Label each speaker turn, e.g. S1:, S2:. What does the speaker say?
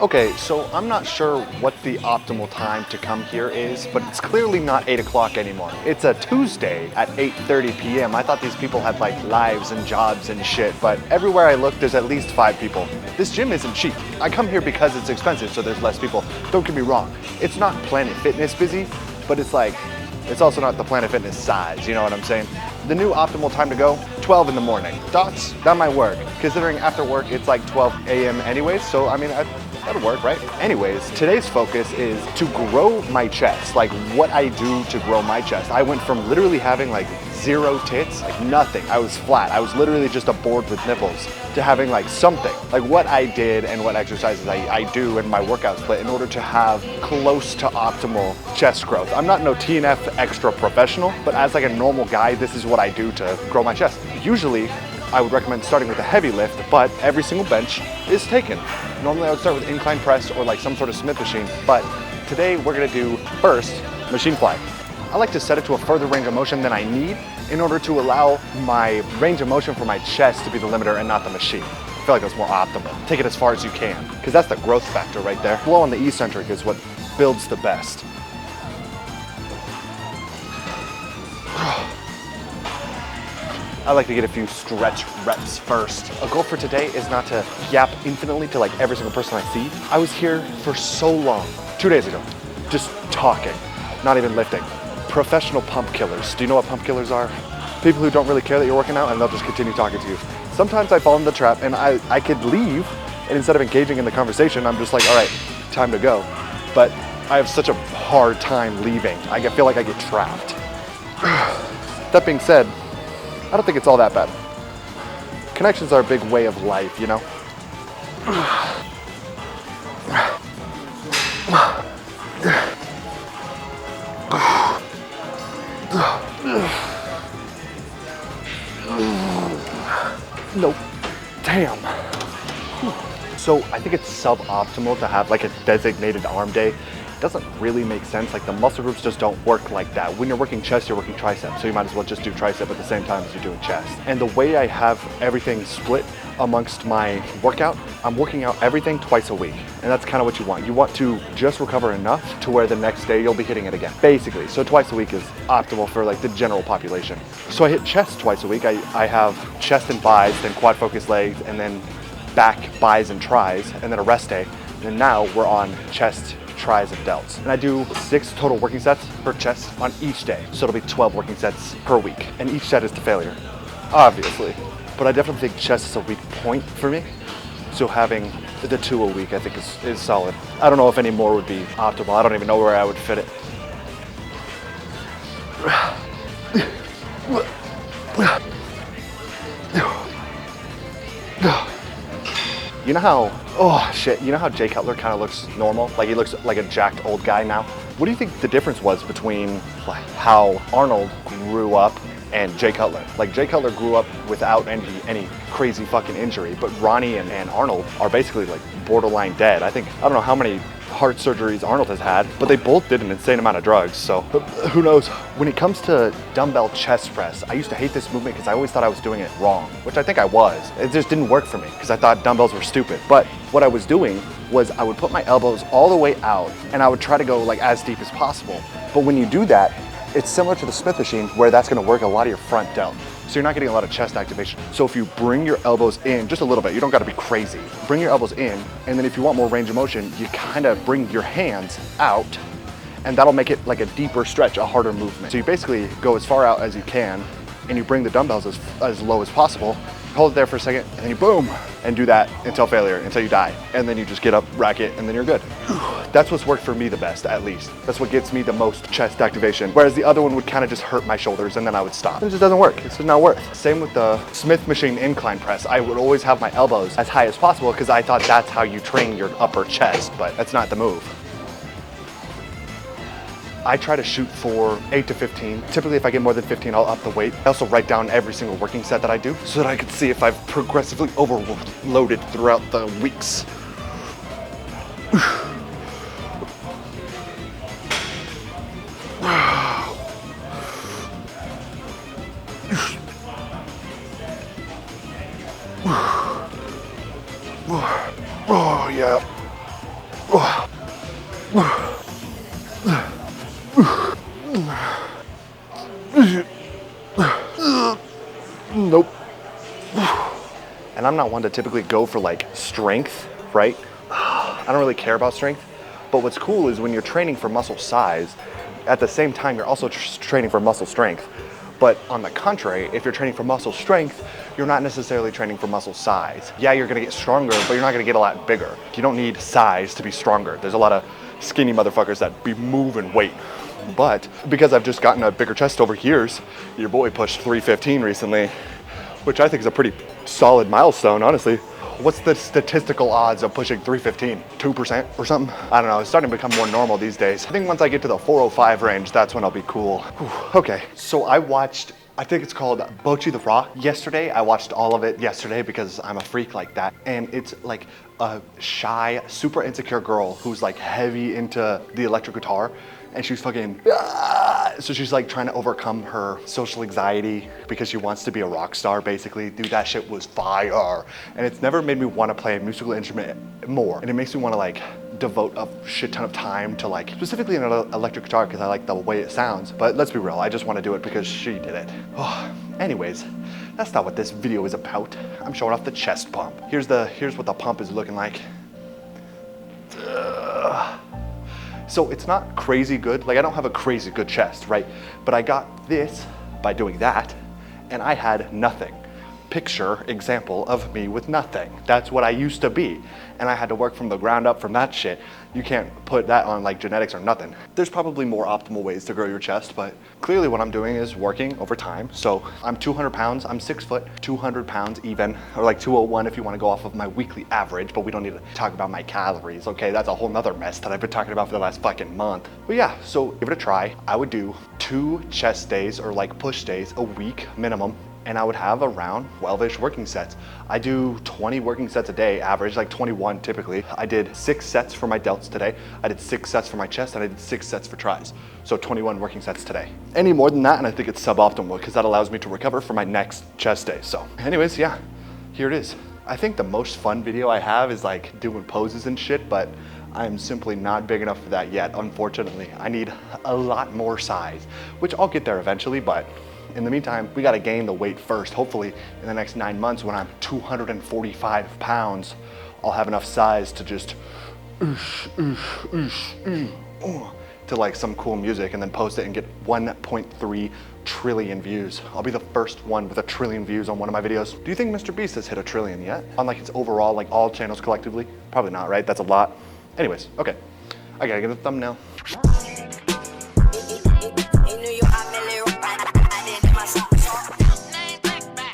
S1: Okay, so I'm not sure what the optimal time to come here is, but it's clearly not 8 o'clock anymore. It's a Tuesday at 8:30 p.m. I thought these people had like lives and jobs and shit, but everywhere I look, there's at least 5 people. This gym isn't cheap. I come here because it's expensive, so there's less people. Don't get me wrong, it's not Planet Fitness busy, but it's like, it's also not the Planet Fitness size, you know what I'm saying? The new optimal time to go, 12 in the morning. Thoughts? That might work. Considering after work, it's like 12 a.m. anyways, so I mean, that'll work, right? Anyways, today's focus is to grow my chest, like what I do to grow my chest. I went from literally having like 0 tits, like nothing. I was flat. I was literally just a board with nipples, to having like something. Like what I did and what exercises I do in my workout split in order to have close to optimal chest growth. I'm not no TNF extra professional, but as like a normal guy, this is what I do to grow my chest. Usually, I would recommend starting with a heavy lift, but every single bench is taken. Normally I would start with incline press or like some sort of Smith machine, but today we're gonna do first machine fly. I like to set it to a further range of motion than I need in order to allow my range of motion for my chest to be the limiter and not the machine. I feel like that's more optimal. Take it as far as you can, because that's the growth factor right there. Flow on the eccentric is what builds the best. I like to get a few stretch reps first. A goal for today is not to yap infinitely to like every single person I see. I was here for so long, 2 days ago, just talking, not even lifting. Professional pump killers. Do you know what pump killers are? People who don't really care that you're working out and they'll just continue talking to you. Sometimes I fall in the trap and I could leave, and instead of engaging in the conversation, I'm just like, all right, time to go. But I have such a hard time leaving. I feel like I get trapped. That being said, I don't think it's all that bad. Connections are a big way of life, you know? Nope. Damn. So I think it's suboptimal to have like a designated arm day. Doesn't really make sense. Like the muscle groups just don't work like that. When you're working chest, you're working tricep. So you might as well just do tricep at the same time as you're doing chest. And the way I have everything split amongst my workout, I'm working out everything twice a week. And that's kind of what you want. You want to just recover enough to where the next day you'll be hitting it again, basically. So twice a week is optimal for like the general population. So I hit chest twice a week. I have chest and bis, then quad focus legs, and then back, bis, and tris, and then a rest day. And now we're on chest, tris, and delts. And I do 6 total working sets per chest on each day. So it'll be 12 working sets per week. And each set is to failure, obviously. But I definitely think chest is a weak point for me. So having the 2 a week I think is solid. I don't know if any more would be optimal. I don't even know where I would fit it. You know how, oh shit, you know how Jay Cutler kind of looks normal? Like he looks like a jacked old guy now? What do you think the difference was between like how Arnold grew up and Jay Cutler? Like Jay Cutler grew up without any crazy fucking injury, but Ronnie and Arnold are basically like borderline dead. I don't know how many heart surgeries Arnold has had, but they both did an insane amount of drugs, so who knows? When it comes to dumbbell chest press, I used to hate this movement because I always thought I was doing it wrong, which I think I was. It just didn't work for me because I thought dumbbells were stupid. But what I was doing was I would put my elbows all the way out and I would try to go like as deep as possible. But when you do that, it's similar to the Smith machine where that's gonna work a lot of your front delt. So you're not getting a lot of chest activation. So if you bring your elbows in just a little bit, you don't gotta be crazy. Bring your elbows in, and then if you want more range of motion, you kind of bring your hands out, and that'll make it like a deeper stretch, a harder movement. So you basically go as far out as you can, and you bring the dumbbells as low as possible, hold it there for a second, and then you boom, and do that until failure, until you die. And then you just get up, rack it, and then you're good. That's what's worked for me the best, at least. That's what gets me the most chest activation. Whereas the other one would kind of just hurt my shoulders and then I would stop. It just doesn't work, it's just not worth. Same with the Smith machine incline press. I would always have my elbows as high as possible because I thought that's how you train your upper chest, but that's not the move. I try to shoot for 8 to 15. Typically, if I get more than 15, I'll up the weight. I also write down every single working set that I do so that I can see if I've progressively overloaded throughout the weeks. Oh, yeah. Nope. And I'm not one to typically go for like strength, right? I don't really care about strength. But what's cool is when you're training for muscle size, at the same time, you're also training for muscle strength. But on the contrary, if you're training for muscle strength, you're not necessarily training for muscle size. Yeah, you're gonna get stronger, but you're not gonna get a lot bigger. You don't need size to be stronger. There's a lot of skinny motherfuckers that be moving weight. But because I've just gotten a bigger chest over years, your boy pushed 315 recently, which I think is a pretty solid milestone, honestly. What's the statistical odds of pushing 315? 2% or something? I don't know, it's starting to become more normal these days. I think once I get to the 405 range, that's when I'll be cool. Whew, okay, so I watched, I think it's called Bocce the Raw yesterday. I watched all of it yesterday because I'm a freak like that. And it's like a shy, super insecure girl who's like heavy into the electric guitar. And she's fucking, so she's like trying to overcome her social anxiety because she wants to be a rock star, basically. Dude, that shit was fire. And it's never made me want to play a musical instrument more. And it makes me want to like devote a shit ton of time to like, specifically an electric guitar because I like the way it sounds. But let's be real, I just want to do it because she did it. Oh, anyways, that's not what this video is about. I'm showing off the chest pump. Here's what the pump is looking like. So it's not crazy good. Like I don't have a crazy good chest, right? But I got this by doing that and I had nothing. Picture example of me with nothing. That's what I used to be. And I had to work from the ground up from that shit. You can't put that on like genetics or nothing. There's probably more optimal ways to grow your chest, but clearly what I'm doing is working over time. So I'm 200 pounds, I'm 6 foot, 200 pounds even, or like 201 if you want to go off of my weekly average, but we don't need to talk about my calories, okay? That's a whole nother mess that I've been talking about for the last fucking month. But yeah, so give it a try. I would do 2 chest days or like push days a week minimum. And I would have around 12-ish working sets. I do 20 working sets a day, average, like 21 typically. I did 6 sets for my delts today. I did 6 sets for my chest, and I did 6 sets for tris. So 21 working sets today. Any more than that, and I think it's suboptimal because that allows me to recover for my next chest day. So anyways, yeah, here it is. I think the most fun video I have is like doing poses and shit, but I'm simply not big enough for that yet, unfortunately. I need a lot more size, which I'll get there eventually, but in the meantime, we gotta gain the weight first. Hopefully in the next 9 months when I'm 245 pounds, I'll have enough size to just to like some cool music and then post it and get 1.3 trillion views. I'll be the first one with 1 trillion views on one of my videos. Do you think Mr. Beast has hit 1 trillion yet? On like its overall, like all channels collectively? Probably not, right? That's a lot. Anyways, okay. I gotta get a thumbnail.